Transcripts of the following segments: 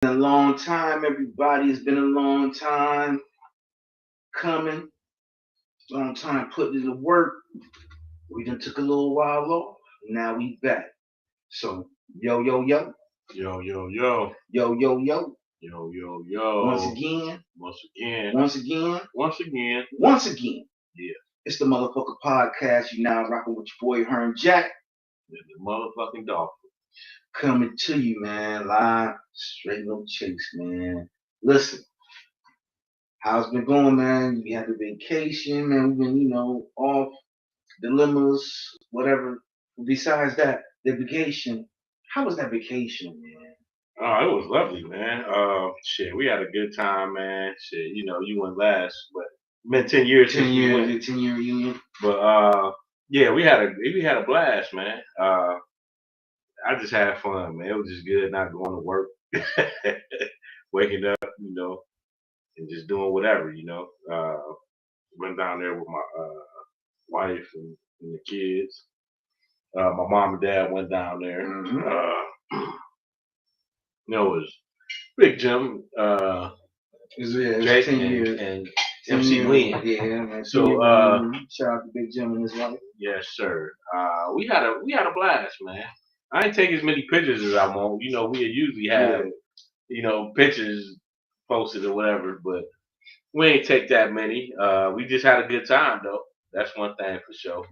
A long time, everybody. It's been a long time coming. Long time putting in the work. We done took a little while off. Now we back. So yo yo yo Yo, yo, yo, yo yo yo. yo, yo, Once yo. again, Once again, once again, once again. once again. Yeah, It's the motherfucker podcast. You now rocking with your boy Hearn Jack, the motherfucking dog. coming to you, man. Live, straight no chase, man. Listen, how's it been going, man? We had a vacation, man. We've been, off dilemmas, whatever. Besides that, the vacation. How was that vacation, man? Oh, it was lovely, man. Shit, we had a good time, man. Shit, you went last, but been 10 years since we went. 10 year reunion. But yeah, we had a blast, man. I just had fun, man. It was just good not going to work, waking up, and just doing whatever, went down there with my wife and the kids. My mom and dad went down there. It was Big Jim, It's Jake, 10 years. and 10 MC years. Lean. Yeah, man. So, Shout out to Big Jim and his wife. yes, sir. We had a blast, man. I ain't take as many pictures as I want. We usually have, pictures posted or whatever, but we ain't take that many. We just had a good time though. That's one thing for sure.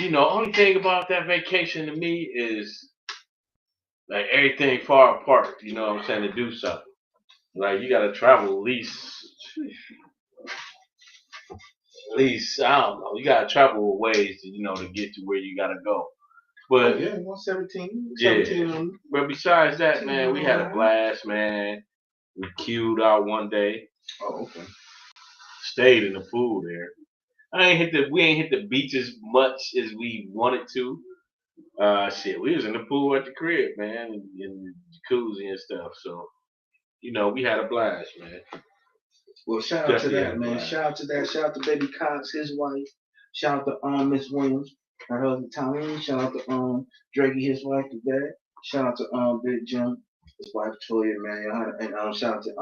Only thing about that vacation to me is like everything far apart. You know what I'm saying? To do something. Like you gotta travel at least I don't know. You gotta travel a ways to get to where you gotta go. But yeah, 117. yeah. But besides that, man, we had a blast, man. We queued out one day. Oh, okay. Stayed in the pool there. We ain't hit the beaches much as we wanted to. Shit, we was in the pool at the crib, man, in the jacuzzi and stuff. So, we had a blast, man. Well, shout out to that, man. Shout out to that. Shout out to Baby Cox, his wife. Shout out to Miss Williams, her husband Tommy. Shout out to Drakey, his wife, the dad. Shout out to Big Jim, his wife Toya, man. And shout out to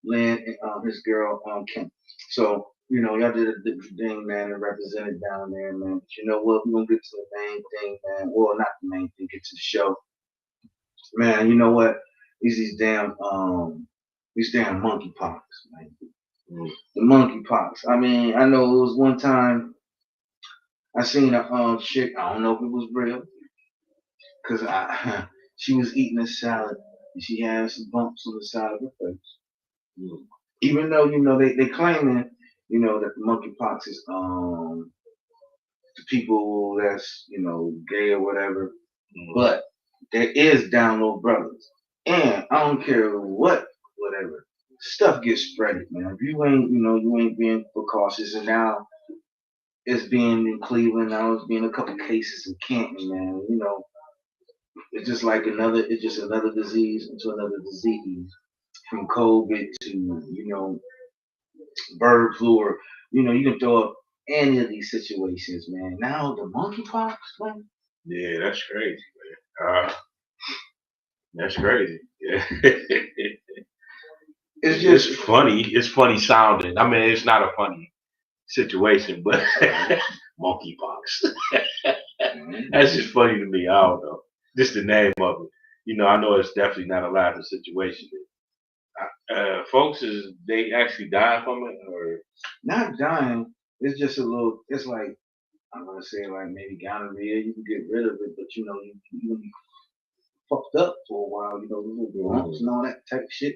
Lynn and his girl Kim. So y'all did a thing, man, and represented down there, man. But you know what? We're gonna get to the main thing, man. Well, not the main thing. Get to the show, man. You know what? These damn monkeypox, man. The monkeypox. I mean, I know it was one time I seen a chick. I don't know if it was real, cause she was eating a salad and she had some bumps on the side of her face. Even though they claiming that the monkeypox is the people that's gay or whatever, but there is down low brothers, and I don't care whatever stuff gets spreaded, man. If you ain't being precautious, and now it's being in Cleveland, now it's being a couple cases in Canton, man. It's just another disease into another disease, from COVID to bird flu, or you can throw up any of these situations, man. Now the monkeypox, man. Yeah, that's crazy, man. That's crazy. Yeah. It's just funny. It's funny sounding. I mean, it's not a funny situation, but monkeypox. That's just funny to me. I don't know. Just the name of it. I know it's definitely not a laughing situation. Folks, is they actually dying from it or not dying? It's just a little. It's like I'm gonna say like maybe gonorrhea. You can get rid of it, but you be fucked up for a while. The little lumps and all that type of shit,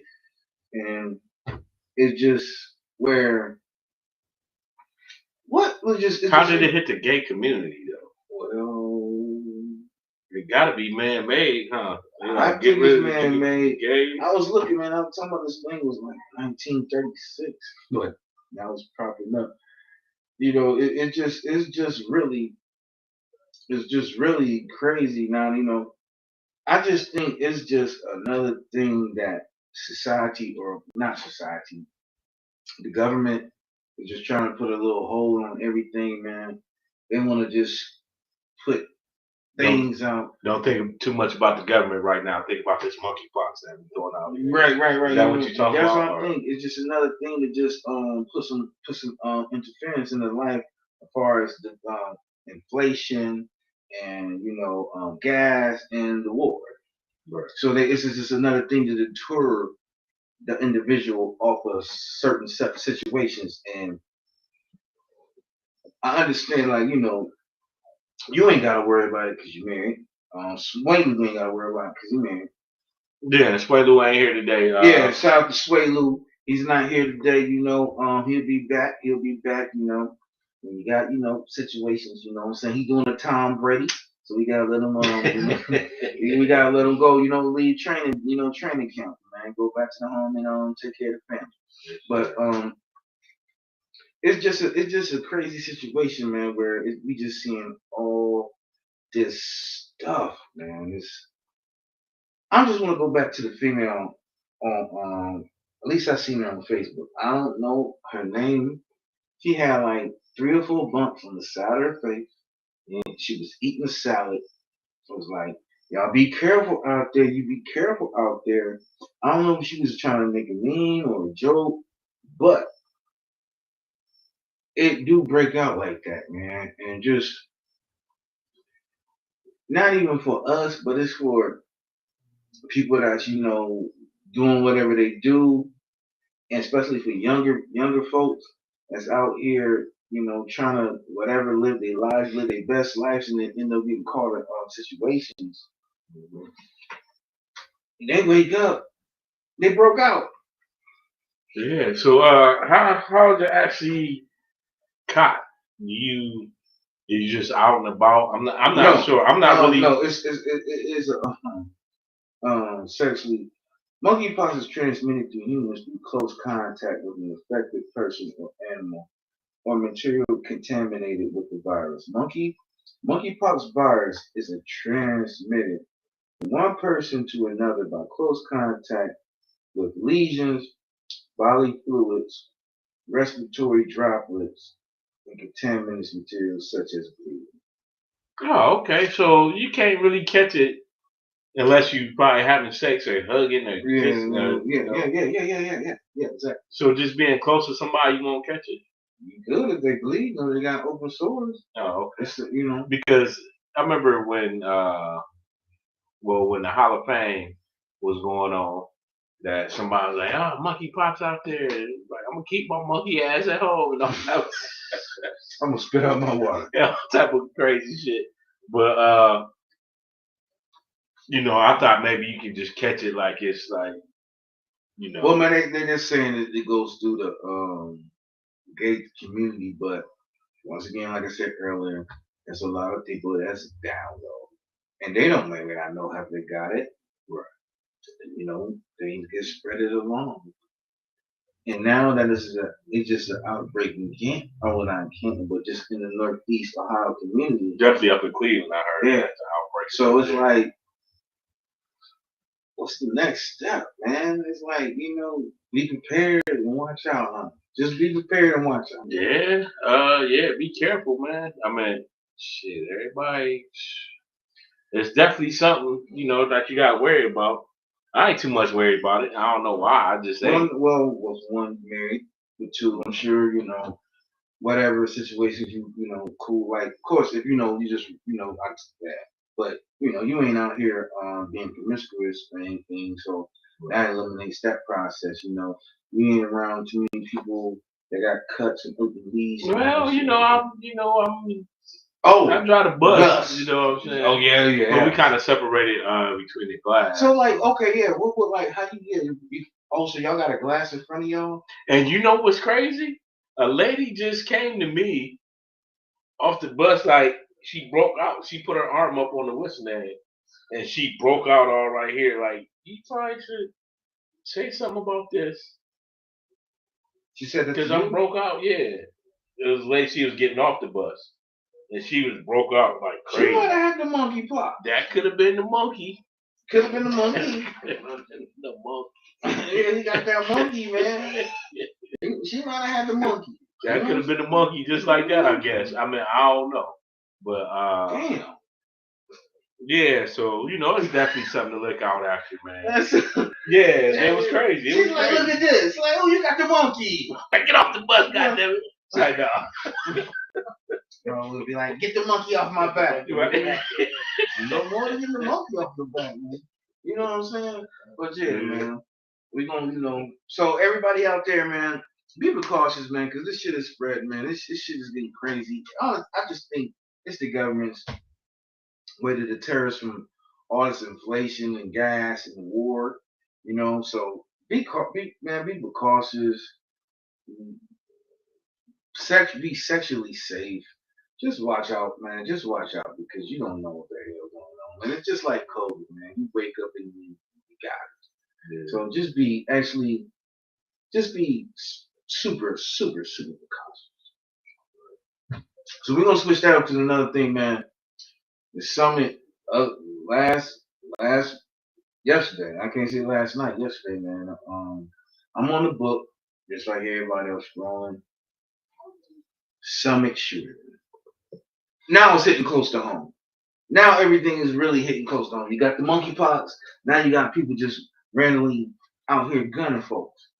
and it's just where. What was just? How did it hit the gay community though? Well, it gotta be man-made, huh? I think it's man-made. I was looking, man. I was talking about this thing was like 1936, but that was propping up. It's just really crazy now. I just think it's just another thing that society, or not society, the government is just trying to put a little hold on everything, man. They want to just put things out. Don't think too much about the government right now. Think about this monkeypox that we're going out here. Right. Is that what you're talking about? That's what I think. It's just another thing to just put some interference in the life as far as the inflation and gas and the war. Right. So this is just another thing to deter the individual off of certain situations. And I understand, like, you ain't got to worry about it because you're married. Sway Lou ain't got to worry about it because you're married. Yeah, Sway Lou ain't here today. Yeah, shout out to Sway Lou. He's not here today, he'll be back. When you got, situations, what I'm saying? He doing a Tom Brady. So we gotta let him we gotta let him go, leave training, training camp, man. Go back to the home and take care of the family. But it's just a crazy situation, man, where we just seeing all this stuff, man. I just want to go back to the female on at least I seen her on Facebook. I don't know her name. She had like 3 or 4 bumps on the side of her face, and she was eating a salad. So it was like, y'all be careful out there. You be careful out there. I don't know if she was trying to make a meme or a joke, but it do break out like that, man. And just not even for us, but it's for people that doing whatever they do, and especially for younger folks that's out here, trying to whatever live their lives, live their best lives, and then end up getting caught in situations. They wake up, they broke out. Yeah. So how to actually caught you? You just out and about. I'm not sure. I'm not really. No, it's sexually. Monkeypox is transmitted to humans through close contact with an infected person or animal, or material contaminated with the virus. Monkeypox virus is transmitted from one person to another by close contact with lesions, bodily fluids, respiratory droplets, and contaminated materials such as bleeding. Oh, okay. So you can't really catch it unless you probably having sex or hugging or kissing. Yeah, exactly. So just being close to somebody, you won't catch it. You could if they bleed or they got open sores. Oh, okay. It's, Because I remember when when the Hall of Fame was going on, that somebody was like, "Oh, monkeypox out there." Like, I'm gonna keep my monkey ass at home, and all that. I'm gonna spit out my water. Yeah, all type of crazy shit. But I thought maybe you could just catch it like it's like, Well, man, they're just saying that it goes through the gay community, but once again, like I said earlier, there's a lot of people that's down low, and they don't maybe not know how they got it. Right. Things get spread it along. And now that it's just an outbreak in Canton, not in Canton, but just in the Northeast Ohio community. Definitely up in Cleveland, I heard. Yeah. That's an outbreak. So it's like, what's the next step, man? It's like, be prepared and watch out, huh? Just be prepared and watch out. Yeah, be careful, man. I mean, shit, everybody. There's definitely something, that you got to worry about. I ain't too much worried about it. I don't know why. I just say. Was one married, the two, I'm sure, whatever situations cool. Like, of course, if you just, I that. But you ain't out here being promiscuous or anything, so that eliminates that process. You ain't around too many people that got cuts and open lesions. Well, I drive the bus. You know what I'm saying? Oh yeah. But we kind of separated between the glass. So like, okay, yeah. What like how you get? So y'all got a glass in front of y'all? And you know what's crazy? A lady just came to me off the bus, like she broke out. She put her arm up on the whistle and she broke out all right here. Like, you probably should say something about this. She said that because I'm broke out. Yeah, it was late. She was getting off the bus, and she was broke out like crazy. She might have had the monkey plot. That could have been the monkey. Could have been the monkey. The monkey. Yeah, he got that monkey, man. She might have had the monkey. That could have been the monkey, just like that, I guess. I mean, I don't know, but damn. Yeah, so it's definitely something to look out after, man. That's, Yeah, it was crazy. She's like, look at this. Like, oh, you got the monkey. Like, get off the bus, goddammit. It's like, no. Bro, would be like, get the monkey off my back. No more than getting the monkey off the back, man. You know what I'm saying? But yeah, man, we gonna, so everybody out there, man, be precautious, man, because this shit is spread, man. This shit is getting crazy. I just think it's the government's way to deter us from all this inflation and gas and war, So be precautious, be sexually safe. Just watch out, man. Just watch out because you don't know what the hell going on. And it's just like COVID, man. You wake up and you got it. Yeah. So just be super, super, super cautious. So we're gonna switch that up to another thing, man. The summit of yesterday. I can't say last night. Yesterday, man. I'm on the book, just like everybody else scrolling. Summit shooter. Now it's hitting close to home. Now everything is really hitting close to home. You got the monkeypox. Now you got people just randomly out here gunning folks.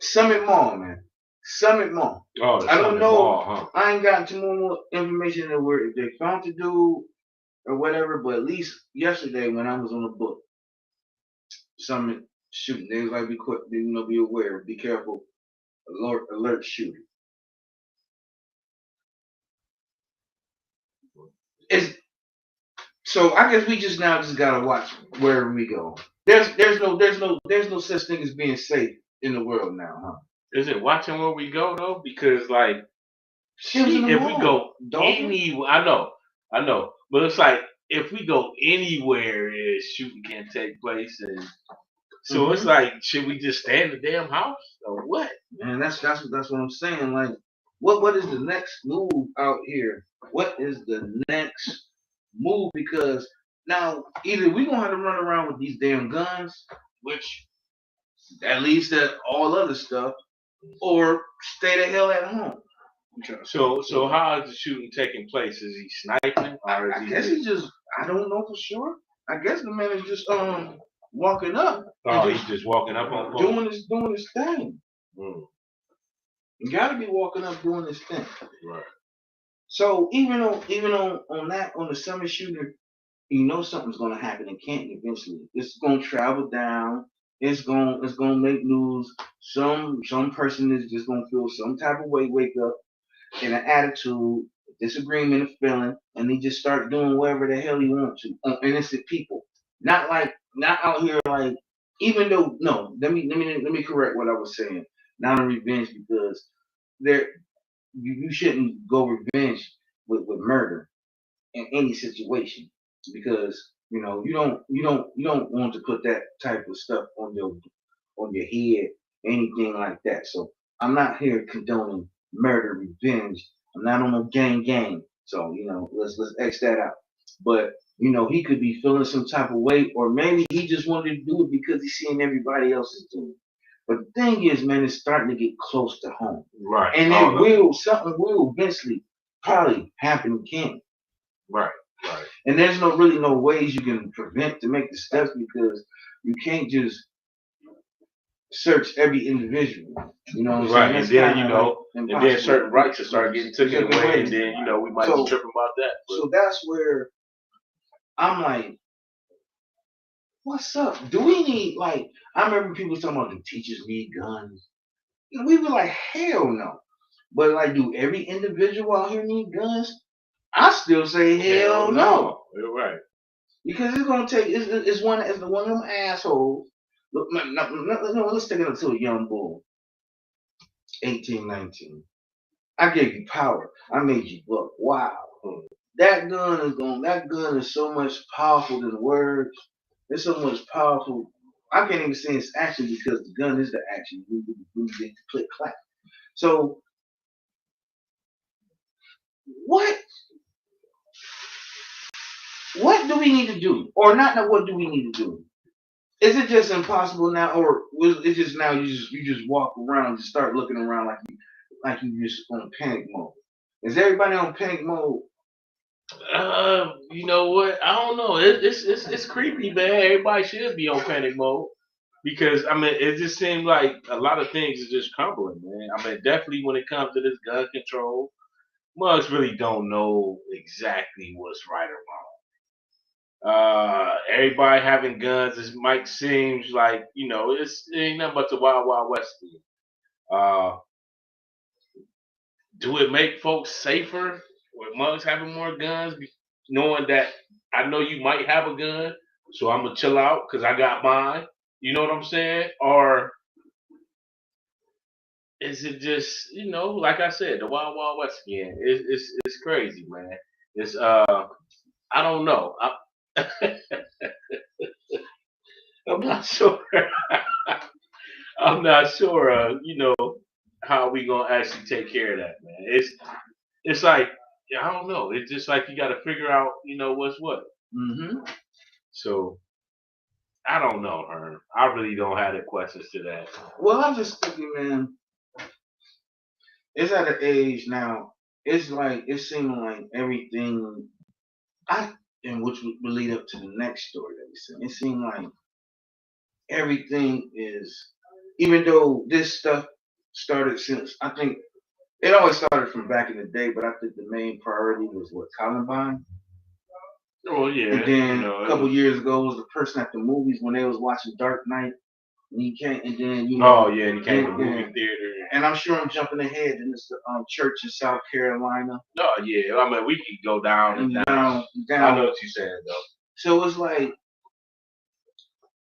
Summit Mall, man. Summit Mall. Oh, I don't know. Mall, huh? I ain't gotten too more information than where if they found the dude or whatever. But at least yesterday when I was on the book, Summit shooting. They was like, be quick, be aware, be careful. Alert shooting. So I guess we just gotta watch wherever we go. There's no such thing as being safe in the world now, huh? Is it watching where we go though? Because like, if we go anywhere, I know, but it's like if we go anywhere, shooting can take place, and so it's like, should we just stay in the damn house or what? Man, that's what I'm saying. Like, what is the next move out here? What is the next move? Because now either we gonna have to run around with these damn guns, which that leads to all other stuff, or stay the hell at home. So how is the shooting taking place? Is he sniping, or I guess he just, I don't know for sure. I guess the man is just walking up. Oh, he's just walking up on doing his thing. You gotta be walking up doing this thing. Right. So even on the summer shooter, something's gonna happen in Canton eventually. It's gonna travel down. It's gonna make news. Some person is just gonna feel some type of way, wake up in an attitude, disagreement, a feeling, and they just start doing whatever the hell he wants to on innocent people. Not out here like, even though, no, let me correct what I was saying. Not a revenge, because you shouldn't go revenge with murder in any situation, because you don't want to put that type of stuff on your head, anything like that. So I'm not here condoning murder, revenge. I'm not on no gang. So let's X that out. But he could be feeling some type of way, or maybe he just wanted to do it because he's seeing everybody else is doing it. But the thing is, man, it's starting to get close to home. Right. And something will eventually probably happen again. Right. And there's really no ways you can prevent to make the steps, because you can't just search every individual. You know what I'm saying? And then and then certain rights will start getting taken away, and then we might be tripping about that. But. So that's where I'm like, what's up? Do we need, like, I remember people talking about the teachers need guns. We were like, hell no. But like, do every individual out here need guns? I still say hell no. You're right. Because it's gonna take it's one of them assholes. Look, let's take it to a young bull. 18, 19. I gave you power. I made you look. Wow. That gun is so much powerful than words. It's so much powerful. I can't even say it's action, because the gun is the action. We get to click clap. So what do we need to do? Or not what do we need to do? Is it just impossible now, or is it just now you just walk around and start looking around like you just on panic mode? Is everybody on panic mode? You know what? I don't know. It's creepy, man. Everybody should be on panic mode because I mean, it just seems like a lot of things is just crumbling, man. I mean, definitely when it comes to this gun control, mugs really don't know exactly what's right or wrong. Everybody having guns, it might seems like it ain't nothing but the wild wild west. Uh, do it make folks safer with mugs having more guns, knowing that I know you might have a gun, so I'm gonna chill out because I got mine. You know what I'm saying? Or is it just like I said, the wild wild west again? It's crazy, man. It's I don't know. I'm not sure. I'm not sure. How we gonna actually take care of that, man. It's like I don't know. It's just like you got to figure out, what's what. Mm-hmm. So I don't know, Herm. I really don't have the questions to that. Well, I'm just thinking, man, it's at an age now. It's like it seems like everything. I and which would lead up to the next story that we said. It seemed like everything is, even though this stuff started since I think it always started from back in the day, but I think the main priority was what Columbine. Oh And yeah, then a it couple was. years ago was the person at the movies when they was watching Dark Knight. And he came, and then Oh yeah, and he came to then, movie theater. and I'm sure I'm jumping ahead. And it's the church in South Carolina. Oh yeah, I mean we could go down and And down. I know what you're saying though. So it's like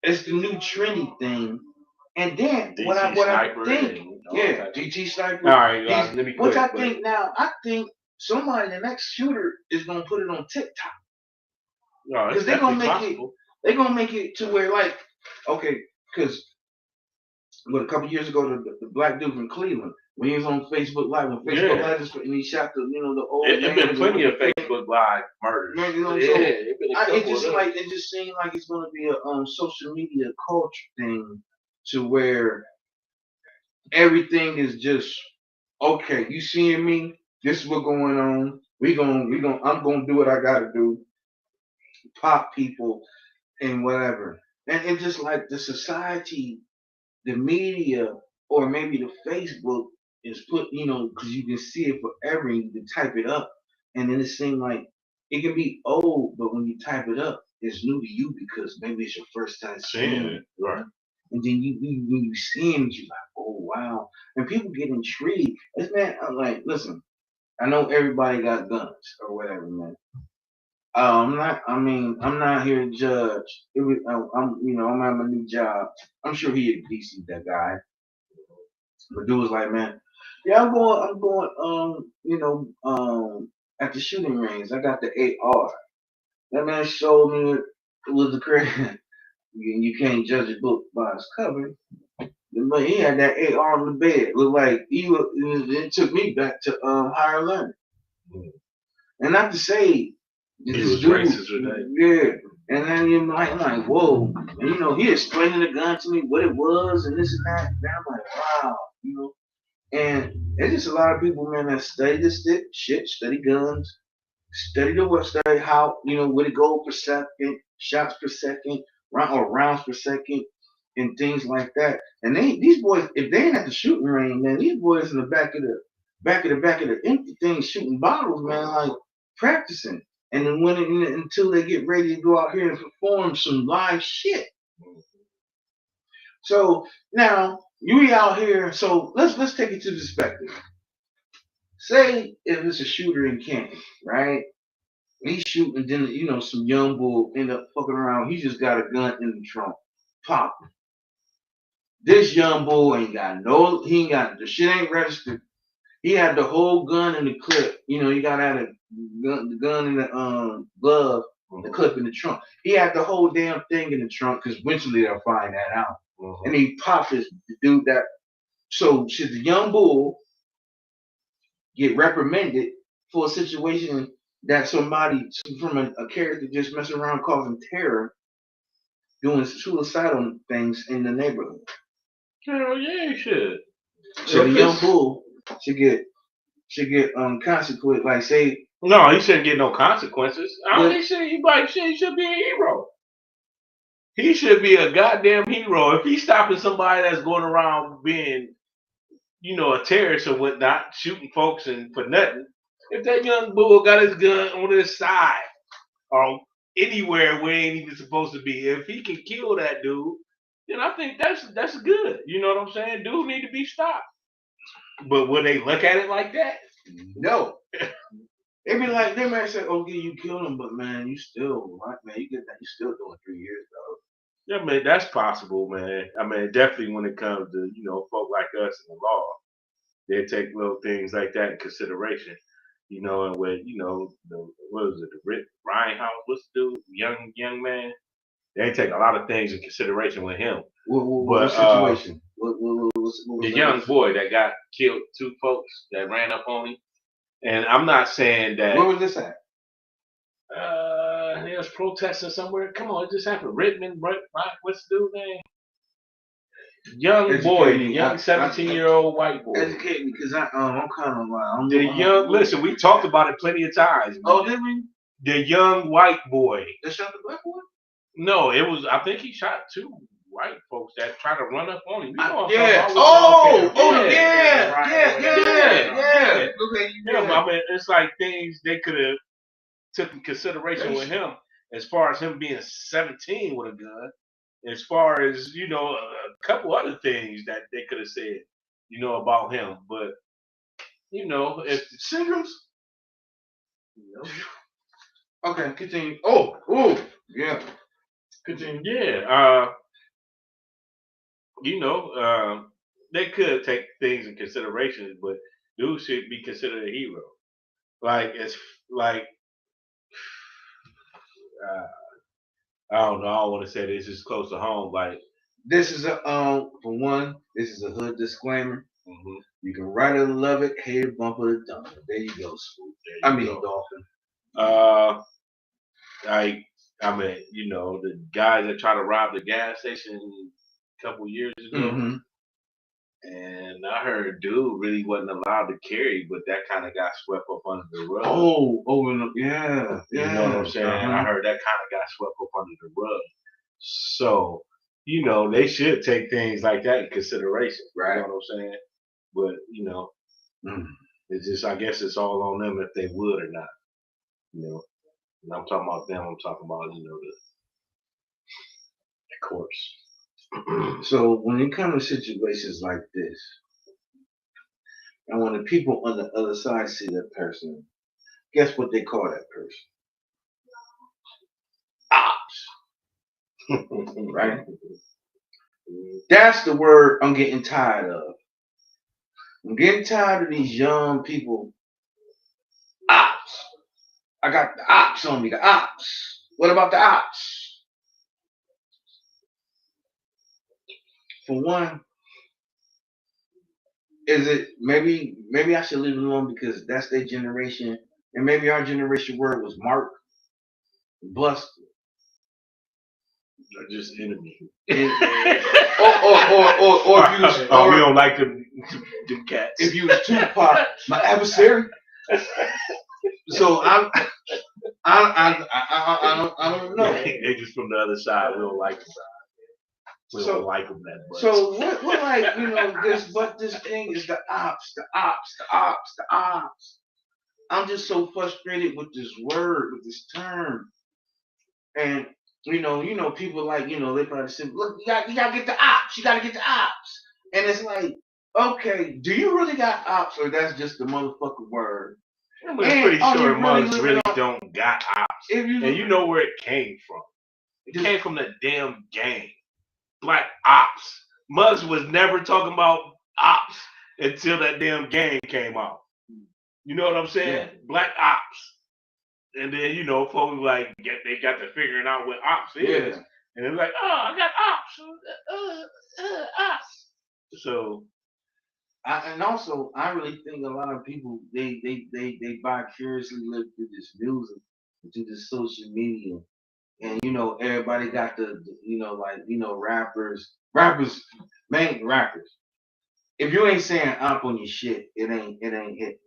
it's the new trendy thing. And then DT what I Sniper think, and yeah, DT Sniper. All right, let me Which quit. I think now, I think somebody, the next shooter, is gonna put it on TikTok No, it's because they're definitely gonna make possible. they're gonna make it to where like, okay, because what a couple years ago, the black dude from Cleveland, when he was on Facebook Live, when Facebook Live, and he shot the old It man been and plenty of the Facebook Live murders. man, Yeah, so it been a couple of them. it just seemed like it's gonna be a social media culture thing to where everything is just okay. You seeing me? This is what's going on. I'm gonna do what I gotta do. Pop people and whatever. And it's just like the society, the media, or maybe the Facebook is put, because you can see it forever and you can type it up. And then it seems like it can be old, but when you type it up, it's new to you because maybe it's your first time seeing it. Right. And then when you see it, you're like, oh wow. And people get intrigued. It's, man, I'm like, listen, I know everybody got guns or whatever, man. I'm not. I mean, I'm not here to judge. I'm at my new job. I'm sure he a decent that guy. But dude was like, man, yeah, I'm going. At the shooting range, I got the AR. That man showed me it was the crazy. You can't judge a book by its cover. But he had that AR on the bed. Looked like it took me back to higher learning. And not to say He this was dude, racist or that. yeah. And then I'm like, whoa. And he explaining the gun to me, what it was, and this and that. And I'm like, wow. And there's just a lot of people, man, that study this shit, study guns, study the what, study how, what it go per second, shots per second, rounds per second, and things like that. And these boys, if they ain't at the shooting range, man, these boys in the back of the empty things shooting bottles, man, like practicing. And then until they get ready to go out here and perform some live shit. So now you out here. So let's take it to perspective. Say if it's a shooter in Canton, right? He's shooting, then some young bull end up fucking around. He just got a gun in the trunk, pop. This young bull ain't got he ain't got the shit ain't registered. He had the whole gun in the clip. You gotta have the gun in the glove, the clip in the trunk. He had the whole damn thing in the trunk because eventually they'll find that out. And he popped the dude that. So should the young bull get reprimanded for a situation that somebody from a character just messing around causing terror, doing suicidal things in the neighborhood? Hell yeah, you should. So the young bull should get consequence. Like say No, he shouldn't get no consequences. I don't think he should be a hero. He should be a goddamn hero. If he's stopping somebody that's going around being, a terrorist or whatnot, shooting folks and for nothing, if that young bull got his gun on his side or anywhere where he ain't even supposed to be, if he can kill that dude, then I think that's good. You know what I'm saying? Dude need to be stopped. But will they look at it like that? No. They be like, they might say, okay, you killed him, but man, you still, man, you get that, you still doing 3 years, though. Yeah, man, that's possible, man. I mean, definitely when it comes to, folk like us in the law, they take little things like that in consideration. And with, what was it, the Ryan House, what's the dude, young man? They take a lot of things in consideration with him. What situation? What the young boy that got killed, 2 folks that ran up on him. And I'm not saying that. Where was this at? They was protesting somewhere. Come on, it just happened. Redmond, what's the dude's name? Young boy, the young 17-year-old white boy. Educate me, because I'm kind of like listen, we talked about it plenty of times. Man. Oh, did we? The young white boy. They shot the black boy? No, it was. I think he shot 2 white folks that tried to run up on him. Yeah. Okay. Yeah, I mean, it's like things they could have took in consideration with him, as far as him being 17 with a gun. As far as a couple other things that they could have said, about him, but if syndromes. Okay, continue. Oh, yeah. Continue. Yeah. They could take things in consideration, but dude should be considered a hero. Like it's like I don't know. I don't want to say this is close to home. Like this is a for one, this is a hood disclaimer. Mm-hmm. You can write it, love it, hate it, bump it, dump it. There you go, Swoop. Dolphin. The guys that try to rob the gas station a couple years ago. Mm-hmm. And I heard dude really wasn't allowed to carry, but that kind of got swept up under the rug. Yeah. You know what I'm saying? I heard that kind of got swept up under the rug. So, they should take things like that in consideration. Right. You know what I'm saying? But, it's just, I guess it's all on them if they would or not. And I'm talking about them, I'm talking about, the courts. So when it comes to situations like this, and when the people on the other side see that person, guess what they call that person? Ops. Right? That's the word I'm getting tired of. I'm getting tired of these young people. Ops. I got the ops on me, the ops. What about the ops? For one, is it maybe I should leave it alone because that's their generation, and maybe our generation word was mark, bust, or just enemy. or we don't like them cats. If you was Tupac, my adversary. So I don't know. They just from the other side. We don't like them. We don't like them that much. So what like this thing is the ops. I'm just so frustrated with this word, with this term, and people like they probably say, look, you gotta get the ops. You gotta get the ops, and it's like, okay, do you really got ops, or that's just the motherfucking word? I'm pretty sure mugs really don't got ops. And you know where it came from. It came from the damn gang. Black ops. Muggs was never talking about ops until that damn gang came out. You know what I'm saying? Yeah. Black ops. And then, folks like they got to figuring out what ops is. Yeah. And they're like, oh, I got ops. Ops. So I really think a lot of people they vicariously live through this music, through this social media, and everybody got the rappers. If you ain't saying up on your shit, it ain't hit.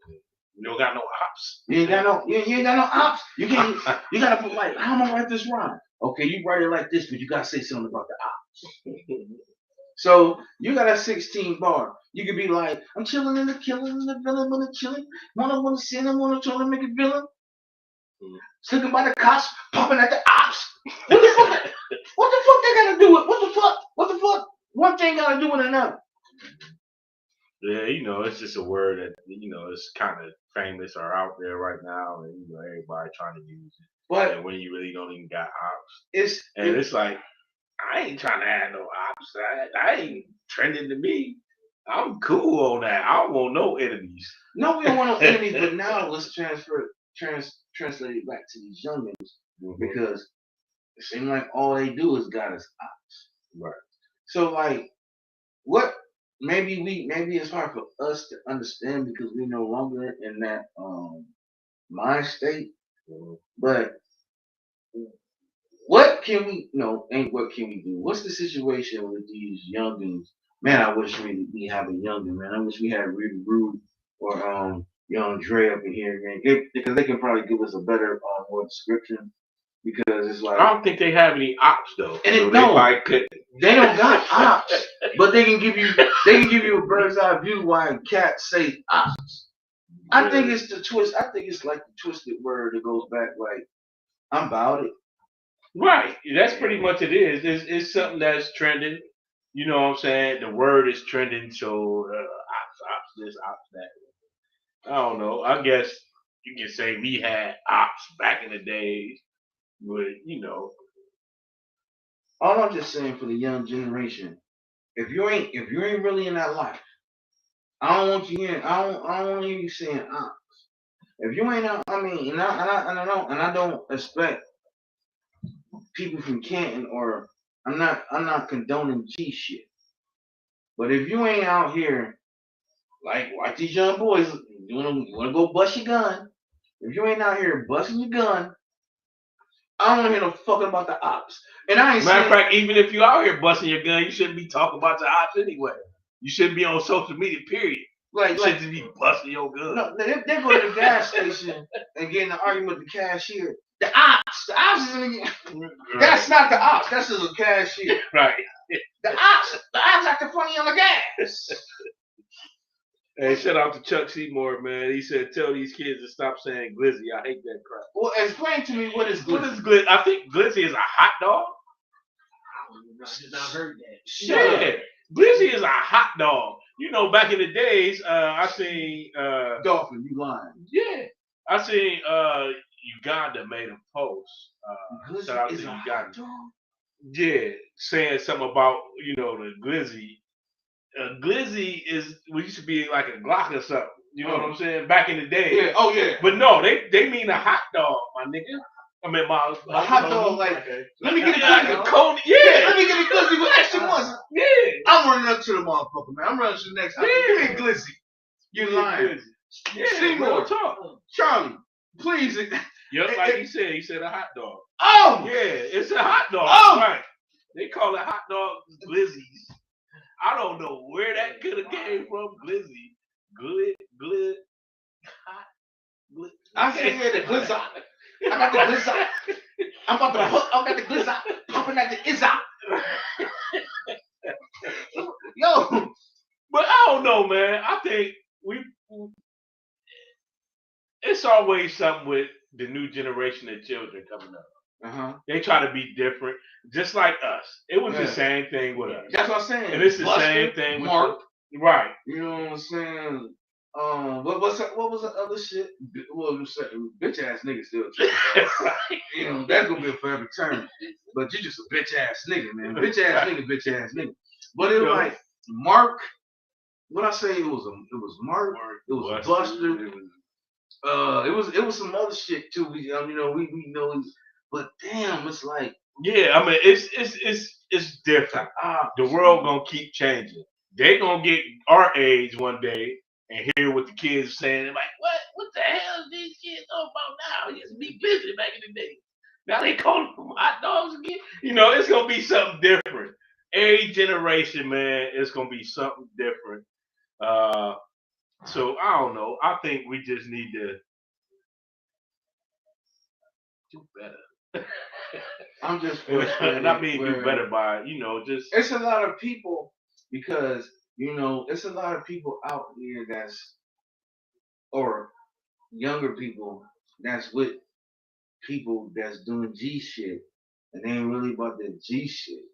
You don't got no ops. You ain't got no ops. You can't. You gotta put like, how am I gonna write this rhyme? Okay, you write it like this, but you gotta say something about the ops. So you got a 16 bar. You could be like, I'm chilling in the killing, in the villain, wanna chilling, wanna sin, I wanna try to make it villain. Sticking by the cops, popping at the ops. What the fuck? What the fuck they gotta do with? What the fuck? What the fuck? One thing gotta do with another. Yeah, you know, it's just a word that, you know, it's kind of famous or out there right now, and you know, everybody trying to use it. But and when you really don't even got ops, it's like, I ain't trying to have no ops. I ain't trending to me. I'm cool on that. I don't want no enemies. No, we don't want no enemies. But now let's translate it back to these youngins because it seems like all they do is got us ops. Right. So like, what? Maybe it's hard for us to understand because we no longer in that mind state. But what can we what can we do? What's the situation with these youngins? Man, I wish we have a youngin, man. I wish we had Really Rude or Young Dre up in here, man. Because they can probably give us a better more description. Because it's like, I don't think they have any ops though. And so they don't got ops, but they can give you a bird's eye view why cats say ops. I think it's the twist. I think it's like the twisted word that goes back like, I'm about it. Right. That's pretty much it is. It's something that's trending. You know what I'm saying? The word is trending, so ops this, ops that. I don't know. I guess you can say we had ops back in the days, but you know. All I'm just saying for the young generation, if you ain't really in that life, I don't want you hearing. I don't want you saying ops. If you ain't out, I mean, and I don't expect people from Canton or I'm not condoning G shit. But if you ain't out here like these young boys, you wanna go bust your gun. If you ain't out here busting your gun, I don't want to hear no fucking about the ops. And I ain't Matter of fact, even if you out here busting your gun, you shouldn't be talking about the ops anyway. You shouldn't be on social media, period. You shouldn't be busting your gun. No, they go to the gas station and get in an argument with the cashier. The ops is in the, that's not the ops. That's just a cashier. Right. The ops acting funny on the gas. Hey, shout out to Chuck Seymour, man. He said, tell these kids to stop saying glizzy. I hate that crap. Well, explain to me what is glizzy. What is glizzy? I think glizzy is a hot dog. I did not heard that. Yeah. Glizzy is a hot dog. You know, back in the days, I seen Dolphin, you lying. Yeah. I seen Uganda made a post. Shout out to Uganda. Yeah, saying something about, you know, the glizzy. Glizzy used to be like a Glock or something. You know what I'm saying? Back in the day. Yeah. Oh yeah. But no, they mean a hot dog, my nigga. I mean, a hot dog, like, let me get a glizzy. Yeah. Let me get a glizzy with extra ones. Yeah. I'm running up to the motherfucker, man. I'm running to the next house. Give me a glizzy. You lying. Yeah, Seymour, Charlie, please. Just like he said a hot dog. Oh! Yeah, it's a hot dog. Oh! Right. They call it hot dog glizzies. I don't know where that could have came from. Glizzy. Glid. Hot. Glid. I can't hear the glizz. I got the glizz. I'm about to hook. I got the glizz popping at the izz. Yo. But I don't know, man. I think it's always something with the new generation of children coming up. They try to be different, just like us. It was the same thing with us. That's what I'm saying. And it's the same thing with Mark. Right. You know what I'm saying? What was the other shit? Well, bitch ass nigga still right. You know, that's gonna be a forever term. But you just a bitch ass nigga, man. Bitch ass nigga. But it was like Mark. What I say? It was Mark. It was Buster. It was some other shit too. We know. But damn, it's like, yeah. I mean, it's different. The world gonna keep changing. They gonna get our age one day and hear what the kids are saying. They're like, what the hell is these kids talking about now? He used to be busy back in the day. Now they call them hot dogs again. You know, it's gonna be something different. Every generation, man, it's gonna be something different. So I don't know. I think we just need to do better. I'm just And I frustrated mean do where better by, just it's a lot of people because it's a lot of people out here that's or younger people that's with people that's doing G shit and they ain't really about that G shit.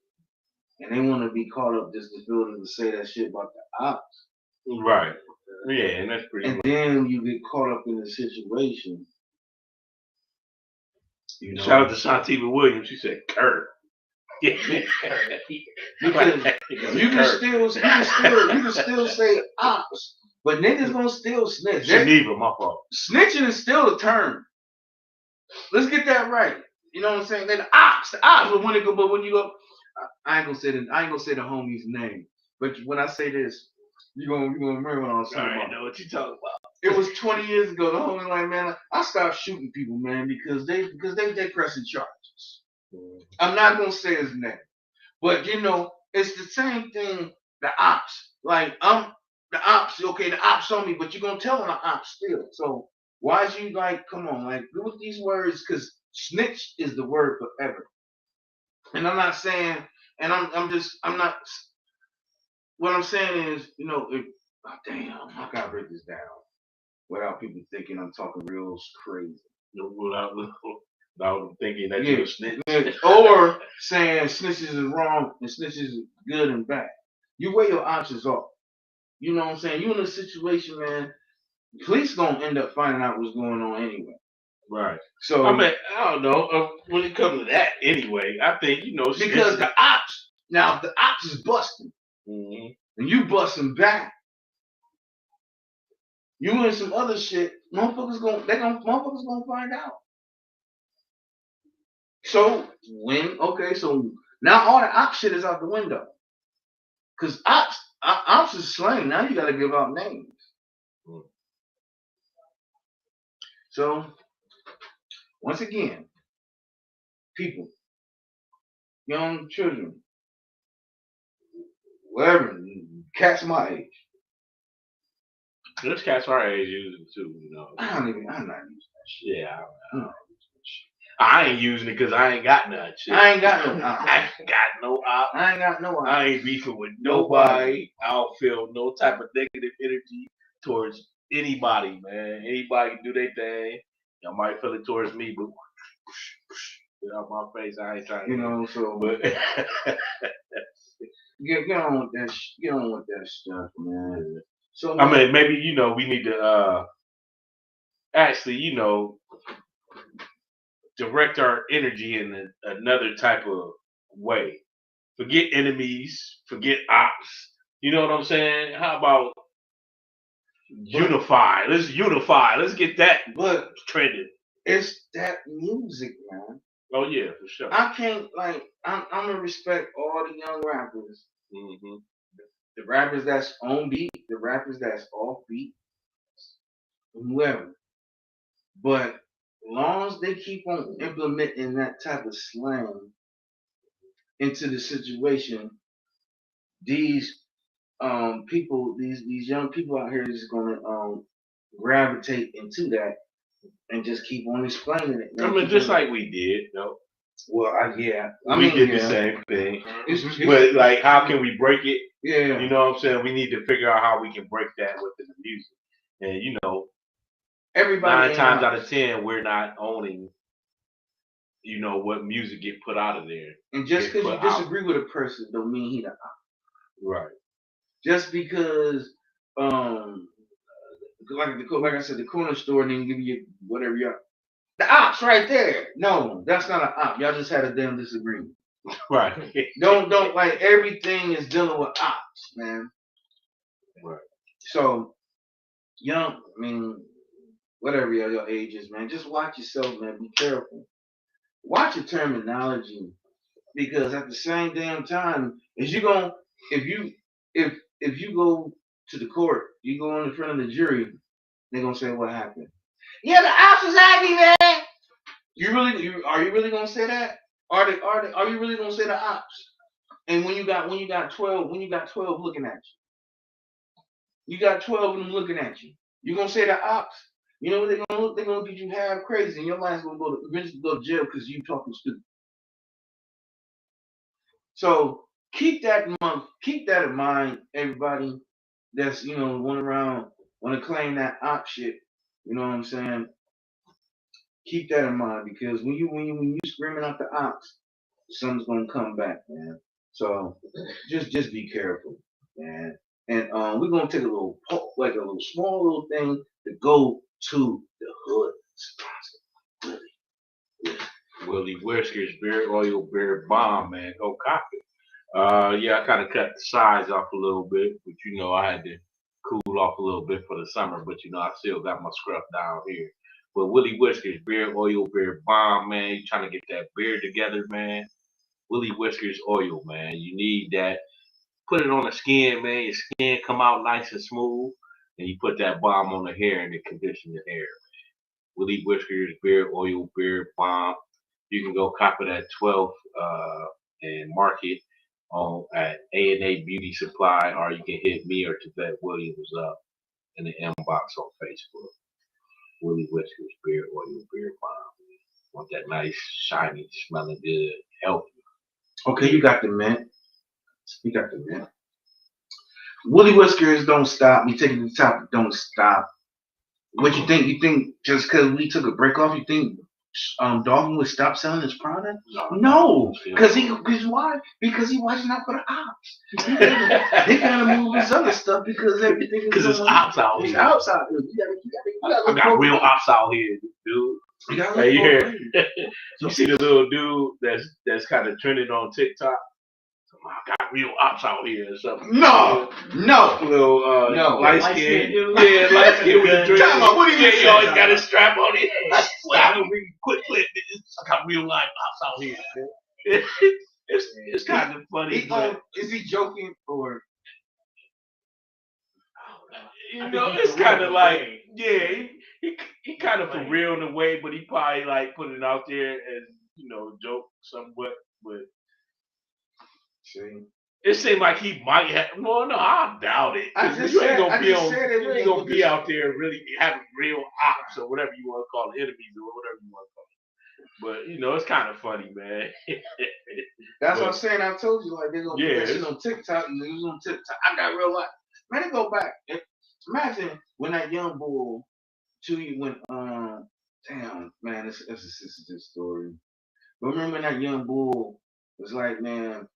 And they want to be caught up just to feel to say that shit about the ops. right. Yeah, and that's pretty And much. then you get caught up in the situation, you Shout know. out to Shantiva Williams. She said Kurt. Yeah. Because you can still say ops, but niggas gonna still snitch. Geneva, my fault. Snitching is still a term. Let's get that right. You know what I'm saying? They the ops, but when you go, I ain't gonna say the homie's name. But when I say this, you gonna remember what I was talking about. I know what you talking about. It was 20 years ago. The homie like, man, I stopped shooting people, man, because they pressing charges. I'm not gonna say his name, but it's the same thing. The ops, like I'm the ops. Okay, the ops on me, but you're gonna tell them the ops still. So why is you like, come on, like do with these words? Because snitch is the word forever. And I'm not saying, and I'm not. What I'm saying is, damn, I gotta break this down without people thinking I'm talking real crazy. Without thinking that you're a snitch. Or saying snitches is wrong and snitches is good and bad. You weigh your options off. You know what I'm saying? You in a situation, man, police gonna end up finding out what's going on anyway. Right. So I don't know. When it comes to that, anyway, I think because the ops is busting, and you busting back. You and some other shit, motherfuckers gonna find out. So so now all the op shit is out the window. Cause ops is slang. Now you gotta give out names. So once again, people, young children, whatever, cats my age. There's cats our age using it too, I'm not using that shit. Yeah, I ain't using it because I ain't got none. Shit. I ain't got no op. I ain't got no op. I ain't got no op. I ain't beefing with nobody. I don't feel no type of negative energy towards anybody, man. Anybody can do their thing. Y'all might feel it towards me, but get out my face. I ain't trying to. So But get on with that. Get on with that stuff, man. So I mean, maybe we need to actually direct our energy in another type of way. Forget enemies, forget ops. You know what I'm saying? How about unify? Let's unify. Let's get that trending. It's that music, man. Oh yeah, for sure. I can't I'm gonna respect all the young rappers. Mm-hmm. The rappers that's on beat, the rappers that's off beat, whoever. But as long as they keep on implementing that type of slang into the situation, these people, these young people out here is gonna gravitate into that and just keep on explaining it. I mean, just like we did, though. Well, we did the same thing. But like, how can we break it? Yeah. You know what I'm saying? We need to figure out how we can break that within the music. And everybody 9 times out of 10, we're not owning what music get put out of there. And just because you disagree with a person don't mean he the op. Right. Just because like I said, the corner store didn't give you whatever y'all. The ops right there. No, that's not an op. Y'all just had a damn disagreement. Right. don't like everything is dealing with ops, man. Right. So whatever your age is, man, just watch yourself, man. Be careful. Watch your terminology. Because at the same damn time, if you go to the court, you go in front of the jury, they're gonna say what happened. Yeah, the ops was at me, man. Are you really gonna say that? Are you really gonna say the ops? And when you got 12 looking at You got 12 of them looking at you. You're gonna say the ops. You know what they're gonna look? They're gonna get you half crazy, and your mind's gonna eventually go to jail because you talking stupid. So keep that in mind, everybody. That's going around want to claim that op shit. You know what I'm saying? Keep that in mind because when you screaming out the ops, something's gonna come back, man. So just be careful, man. And we're gonna take a little like a little small little thing to go to the hood sponsor. Willie Whiskers, beer oil, beer bomb, man. Go copy. Yeah, I kind of cut the size off a little bit, but I had to cool off a little bit for the summer, but I still got my scruff down here. But Willie Whiskers, beer oil, beer bomb, man. You trying to get that beard together, man. Willie Whiskers oil, man. You need that. Put it on the skin, man. Your skin come out nice and smooth. And you put that balm on the hair and it condition the hair. Willie Whiskers, beard oil, beard balm. You can go copy that 12 and mark it on at A&A Beauty Supply, or you can hit me or Tibet Williams up in the inbox on Facebook. Willie Whiskers, beard oil, beard balm. Want that nice, shiny, smelling good, healthy. Okay, you got the mint. You got the mint. Willie Whiskers don't stop. We taking the top. Don't stop. What you think? You think just because we took a break off, you think Dalton would stop selling his product? No, because why? Because he watching out for the ops. He gotta move his other stuff because everything is because it's ops out here. It's ops out here. I got real ops out here, dude. Hey, you hear? You see the little dude that's kind of trending on TikTok? I got real ops out here or something. No. Little no. Light skin. Yeah, light skin with the dread. What do you mean? He always got his strap on it. Quit playing. I got real life ops out here. It's kind of funny. Is he joking or? It's kind of like, yeah, he kind of for real in a way, but he probably like put it out there as joke somewhat, but. See. It seemed like he might have. Well, no, I doubt it. You ain't gonna be out there really having real ops or whatever you want to call it, enemies or whatever you want to call it. But it's kind of funny, man. That's what I'm saying. I told you like they're gonna put that shit on TikTok and niggas on TikTok. I got real life. Man, they go back. Imagine when that young boy went damn man, it's a sensitive story. But remember when that young bull was like, man,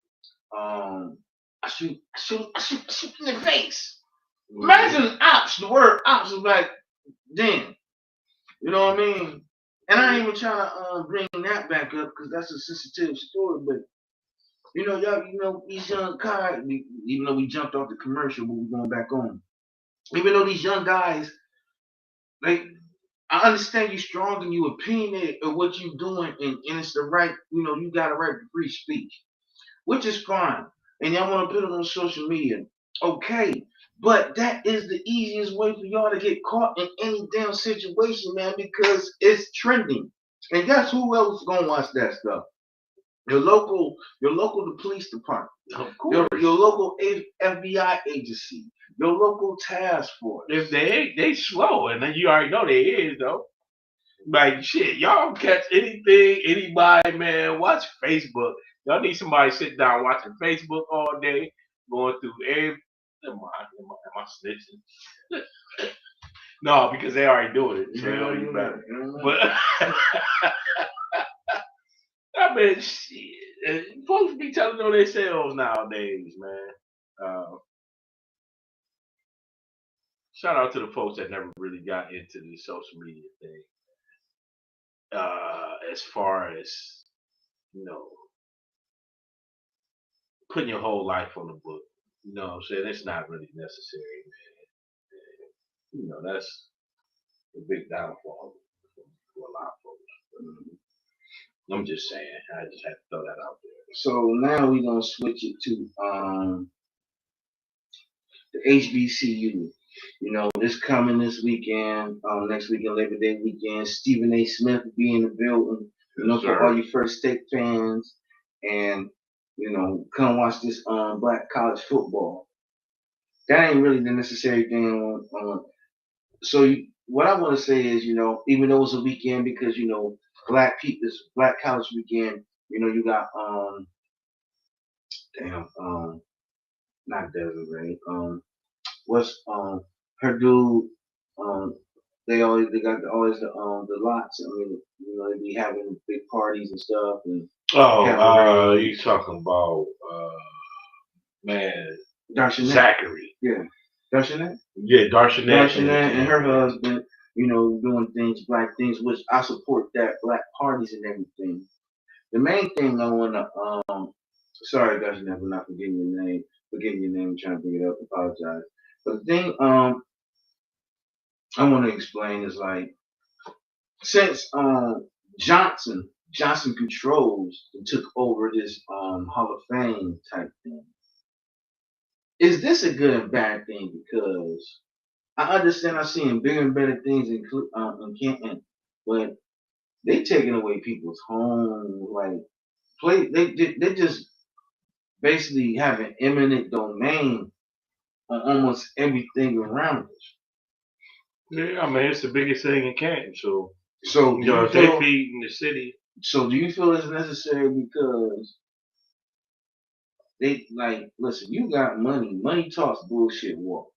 I shoot in the face. Imagine ops, the word ops was like, damn. You know what I mean? And I ain't even trying to bring that back up because that's a sensitive story, but these young guys, even though we jumped off the commercial, but we're going back on. Even though these young guys, like, I understand you strong and you opinionated of what you doing, and it's the right, you got a right to free speech, which is fine. And y'all want to put it on social media. Okay. But that is the easiest way for y'all to get caught in any damn situation, man, because it's trending. And guess who else is gonna watch that stuff? Your local police department, of course. Your local FBI agency, your local task force. If they slow, and then you already know they is though. Like shit, y'all catch anything, anybody, man. Watch Facebook. Y'all need somebody sit down watching Facebook all day, going through every. Am I snitching? No, because they already doing it. So they don't even matter. But I mean, shit, folks be telling on themselves nowadays, man. Shout out to the folks that never really got into the social media thing. As far as putting your whole life on the book, you know what I'm saying? It's not really necessary, man. That's a big downfall for a lot of folks. I'm just saying. I just had to throw that out there. So now we're gonna switch it to the HBCU. This coming this weekend, next weekend, Labor Day weekend, Stephen A. Smith will be in the building. For all you First State fans, and come watch this black college football. that ain't really the necessary thing on so what I want to say is, even though it's a weekend because black people, it's Black College weekend. You got damn not Desiree what's her dude um they got always the lots. I mean, they be having big parties and stuff and Oh, cabaret. you talking about man, Darshanet, Zachary. yeah, Darshanet, Yeah, Darshanet Darshanet and her and husband, doing things, black things, which I support that, black parties and everything. The main thing I wanna sorry guys, never not forgetting your name, trying to bring it up, apologize. But the thing I wanna explain is like since Johnson controls and took over this Hall of Fame type thing. Is this a good and bad thing? Because I understand I'm seeing bigger and better things in Canton, but they taking away people's homes, like they just basically have an eminent domain on almost everything around us. yeah, I mean it's the biggest thing in Canton. So So do you if they feel? feeding the city, So do you feel it's necessary because they like listen? You got money. Money talks, bullshit walks.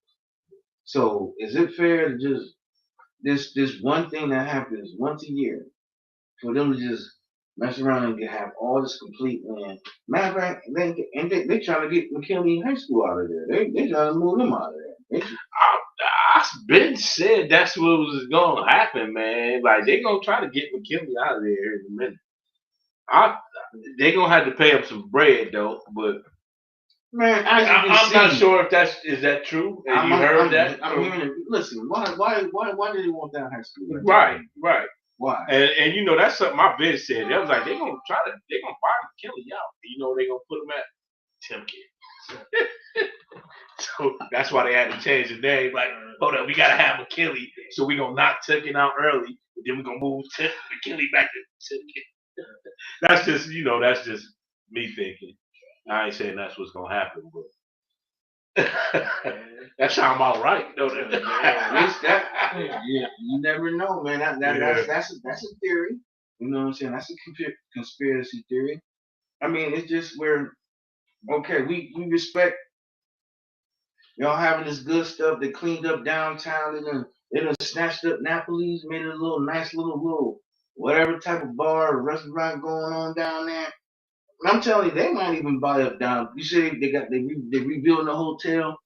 So is it fair to just this one thing that happens once a year for them to just mess around and have all this complete land? Matter of fact, they trying to get McKinley High School out of there. They trying to move them out of there. I've been said that's what was gonna happen, man. Like they gonna try to get McKinley out of there in a minute. I they gonna have to pay him some bread though, but Man, as you can I'm not see, sure if is that true. Have you heard that? I'm hearing it. Listen, why did they want that high school? Right, right. Why? And that's something my vid said. They was like they gonna buy McKinley out. They gonna put him at Timken. So that's why they had to change the name. Like, hold up, we gotta have McKinley, so we gonna knock Timken out early, and then we gonna move McKinley back to Timken. That's just me thinking. I ain't saying that's what's gonna happen, but that sound about right, don't it? Yeah, you never know, man. That's a theory. You know what I'm saying? That's a conspiracy theory. I mean, it's just where okay, we respect y'all having this good stuff. They cleaned up downtown and then snatched up Napoli's, made it a little nice little whatever type of bar or restaurant going on down there. And I'm telling you, they might even buy up down. You say they rebuilding the hotel.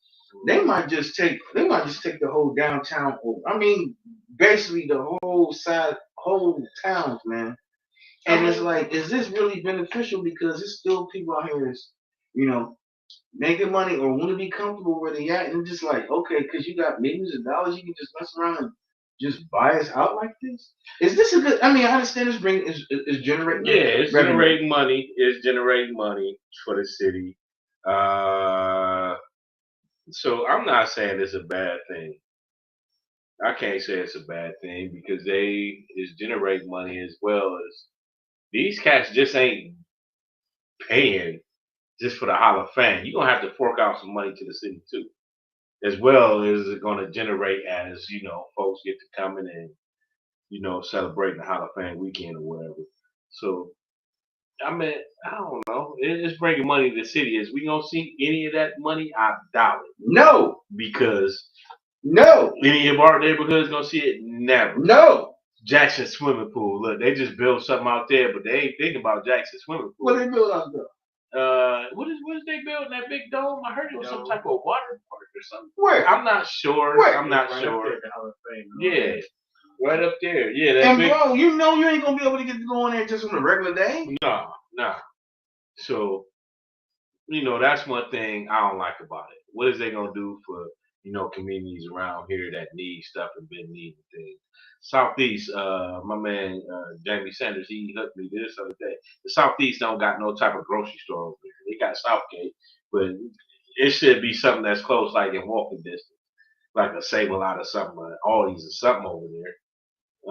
They might just take the whole downtown over. I mean, basically the whole towns, man. And it's like, is this really beneficial? Because it's still people out here is, you know, making money or want to be comfortable where they at, and just like, okay, because you got millions of dollars, you can just mess around and just buy us out like this. Is this a good? I mean, I understand is generating it's revenue. generating money. It's generating money for the city. So I'm not saying it's a bad thing. I can't say it's a bad thing because they is generating money as well as these cats just ain't paying just for the Hall of Fame. You're gonna have to fork out some money to the city too, as well as it's gonna generate as folks get to come in and celebrating the Hall of Fame weekend or whatever. So I mean, I don't know. It's bringing money to the city. Is we gonna see any of that money? I doubt it. No, Because no, any of our neighborhoods gonna see it? Never. no. Jackson swimming pool. Look, they just built something out there, but they ain't thinking about Jackson swimming pool. What they build out there? What is they building that big dome? I heard it was some type of water park or something. Where? I'm not sure. Where? I'm not sure. Yeah, right up there. Yeah, that And big. bro, you know you ain't gonna be able to get to go in there just on a regular day. No. So that's one thing I don't like about it. What is they gonna do for communities around here that need stuff and been needing things? Southeast, my man Jamie Sanders, he hooked me this other day. The Southeast don't got no type of grocery store over there. They got Southgate, but it should be something that's close, like in walking distance, like a Save-A-Lot or something, Aldi's or something over there.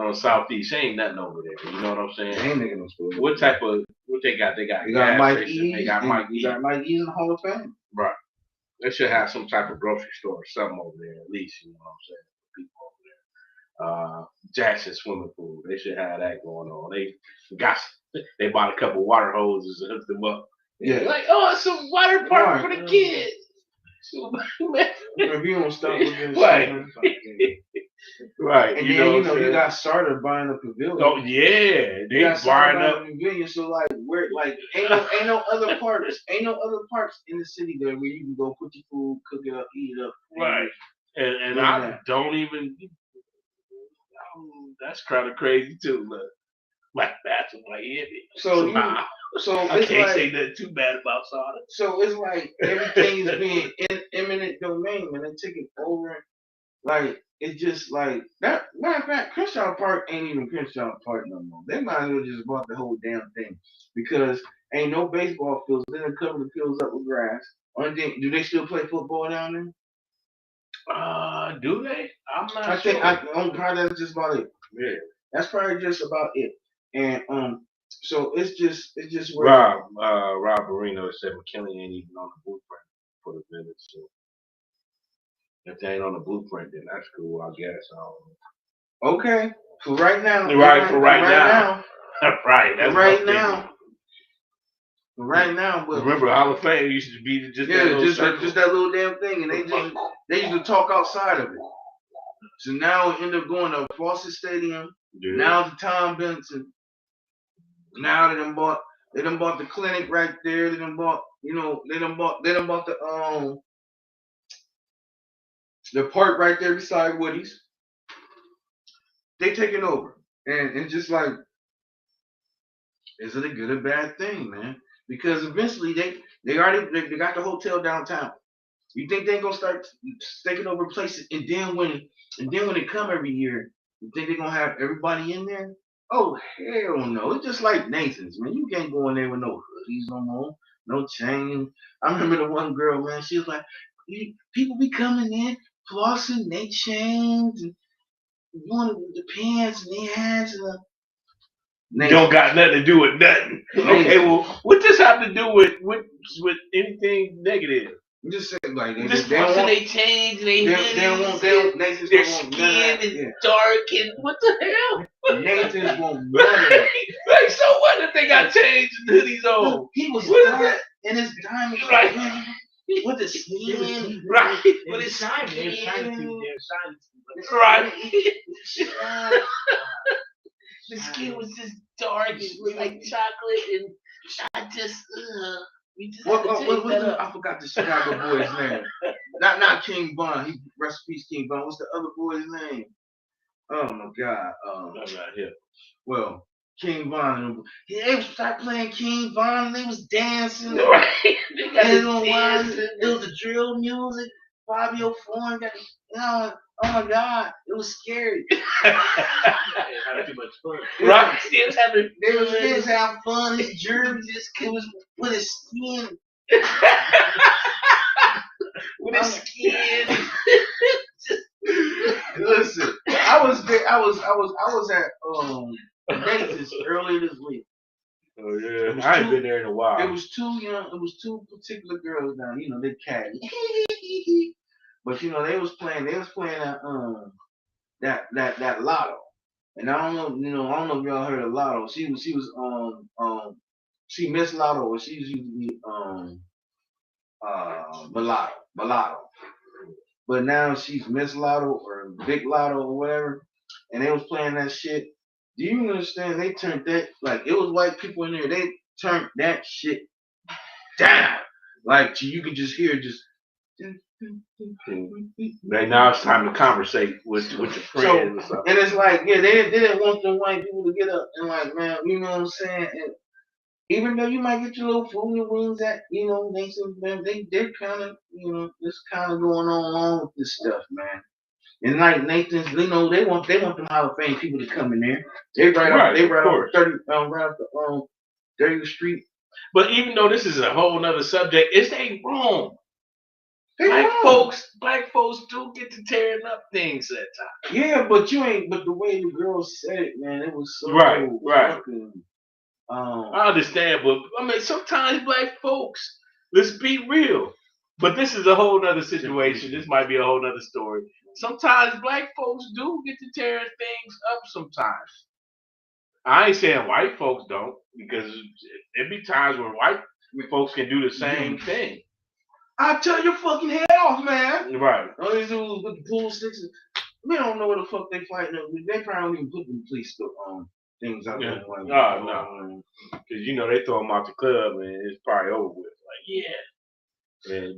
On Southeast, ain't nothing over there. You know what I'm saying? Ain't making no store. What type of what they got? They got Mike station. E's. They got Mike E's. You got Mike E's in the Hall of Fame. Right. They should have some type of grocery store or something over there at least. You know what I'm saying? For people over there. Jackson swimming pool. They should have that going on. Got they bought a couple water hoses and hooked them up. Yeah, like it's a water park for the kids. If you don't stop with this right. shit, right. And then you got started buying a pavilion. Oh yeah, they got buying up a pavilion. So like where ain't no other parks in the city there where you can go put your food, cook it up, eat it up. Right. And I don't even. That's kind of crazy too. Look, like bathroom, like so I can't say nothing too bad about Sada. So it's like everything is being in eminent domain, man. They're taking over. Like it's just like that. Matter of fact, Crenshaw Park ain't even Crenshaw Park no more. They might as well just bought the whole damn thing because ain't no baseball fields. They done cover the fields up with grass. Only thing, do they still play football down there? Do they? I'm not sure. I think probably that's just about it. Yeah, that's probably just about it. And so it's just where Rob Marino said McKinley ain't even on the blueprint for the village. So if they ain't on the blueprint, then that's cool, I guess. Okay, for right now. Right now. Right. That's right now. Right now, but remember Hall of Fame used to be just that little damn thing, and they used to talk outside of it. So now we end up going to Fawcett Stadium. Yeah. Now the Tom Benson. Now they done bought the clinic right there. They done bought the park right there beside Woody's. They taking over, and it's just like, is it a good or bad thing, man? Because eventually they got the hotel downtown. You think they're gonna start taking over places, and then when they come every year, you think they're gonna have everybody in there? Oh hell no! It's just like Nathan's, man. You can't go in there with no hoodies no more, no chain. I remember the one girl, man. She was like, people be coming in flossing their chains and one with the pants and their hats and the. Don't got nothing to do with nothing. Okay, well, what does have to do with anything negative? I'm just saying, like they change, their skin is dark, and what the hell? Nathan's won't none of that. Like, so what if they got changed and hoodies on? He was dark and his diamonds right. With the skin, right? With his skin, right? The skin was just dark and like chocolate, and I just we just I forgot the Chicago boy's name. Not King Von. He rest in peace, King Von. What's the other boy's name? Oh my God. I'm not here. Well, King Von. They started playing King Von. And they was dancing. Right. It was the drill music. Fabio Foreign got, oh my God, it was scary. Having too much fun. Right. They was having fun. His jersey it was with his skin. With his skin. Listen, I was at Nathan's earlier this week. Oh yeah, I ain't been there in a while. It was two particular girls down. They catty. But they was playing that lotto. And I don't know if y'all heard of Lotto. She Miss Lotto, or she used to be Mulatto. But now she's Miss Lotto or Big Lotto or whatever. And they was playing that shit. Do you understand? They turned that, like, it was white people in there. They turned that shit down. Like, you could just hear just. Right now it's time to conversate with your friends. So, and it's like, yeah, they didn't want the white people to get up and like, man, you know what I'm saying? And even though you might get your little food and wings at, they're kind of, it's kind of going on along with this stuff, man. And like Nathan's, they want them Hall of Fame people to come in there. They right off 30th Street. But even though this is a whole nother subject, it ain't wrong. Black folks do get to tearing up things at times. Yeah, but the way the girl said it, man, it was so right. fucking, I understand, but I mean sometimes black folks, let's be real. But this is a whole nother situation. This might be a whole nother story. Sometimes black folks do get to tear things up sometimes. I ain't saying white folks don't, because there be times where white folks can do the same thing. I'll tear your fucking head off, man. Right. All these dudes with the pool sticks. We don't know what the fuck they fighting. They probably don't even put the police things out there. Like, no. Because, they throw them out the club and it's probably over with. Like, yeah.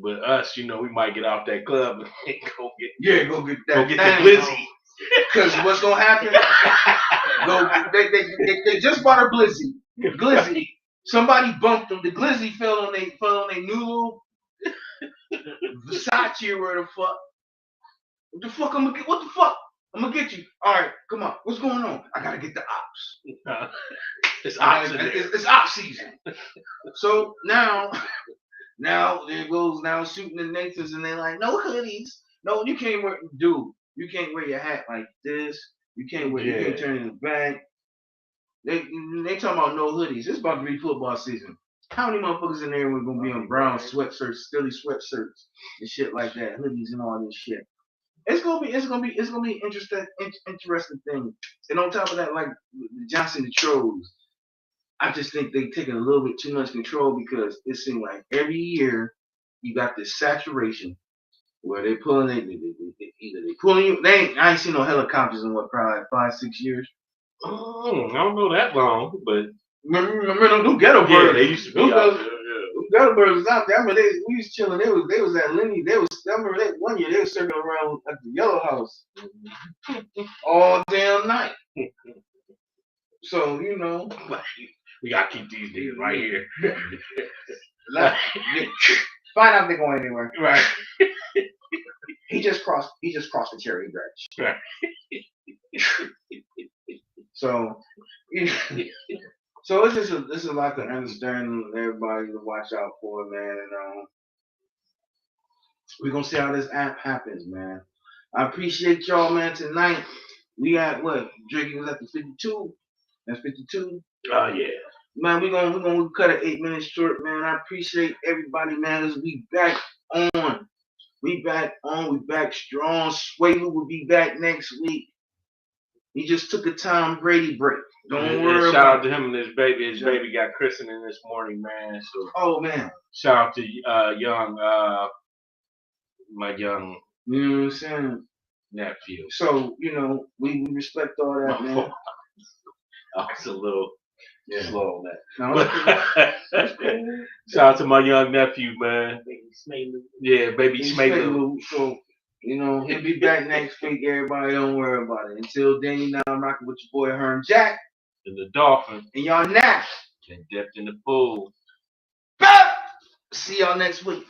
But us, we might get off that club and go get the glizzy. Because what's gonna happen? They just bought a glizzy. Somebody bumped them. The glizzy fell on their new little Versace or where the fuck. What the fuck I'm gonna get? What the fuck? I'm gonna get you. All right, come on. What's going on? I gotta get the ops. It's ops. It's ops season. So now there goes shooting the Nathans, and they're like, no hoodies. No, you can't wear. Dude, you can't wear your hat like this. You can't wear. You can't turn it in the back. They talking about no hoodies. It's about to be football season. How many motherfuckers in there were gonna be on brown sweatshirts, stilly sweatshirts, and shit like that, hoodies and all this shit? It's gonna be interesting thing. And on top of that, like Johnson Controls, I just think they taking a little bit too much control, because it seems like every year you got this saturation where they pulling either they pulling you. I ain't seen no helicopters in probably 5-6 years. I don't know that long, but remember them ghetto birds? Yeah, they used to be out there. Them ghetto birds was out there. I mean, we was chilling. They was at Lenny. I remember that one year they was circling around at the Yellow House all damn night. So we gotta keep these niggas right here. Find out if they're going anywhere. Right. He just crossed the Cherry Bridge. Right. So it's just a lot to understand, everybody to watch out for, man. And we're gonna see how this app happens, man. I appreciate y'all, man. Tonight we got what? Drake was at the 52. That's 52. Oh yeah. Man, we're gonna cut it 8 minutes short, man. I appreciate everybody, man. As we back on. We back strong. Swaylu will be back next week. He just took a Tom Brady break. Don't worry. Shout out to him and his baby. His baby got christening this morning, man. So man. Shout out to my young you know what I'm saying? Nephew. So, we respect all that, man. I was a little slow on that. No, shout out to my young nephew, man. Baby Smaylu. Yeah, baby Smaylu. So, he'll be back next week, everybody. Don't worry about it. Until then, I'm rocking with your boy Herm Jack. And the Dolphin. And y'all now. Get dipped in the pool. See y'all next week.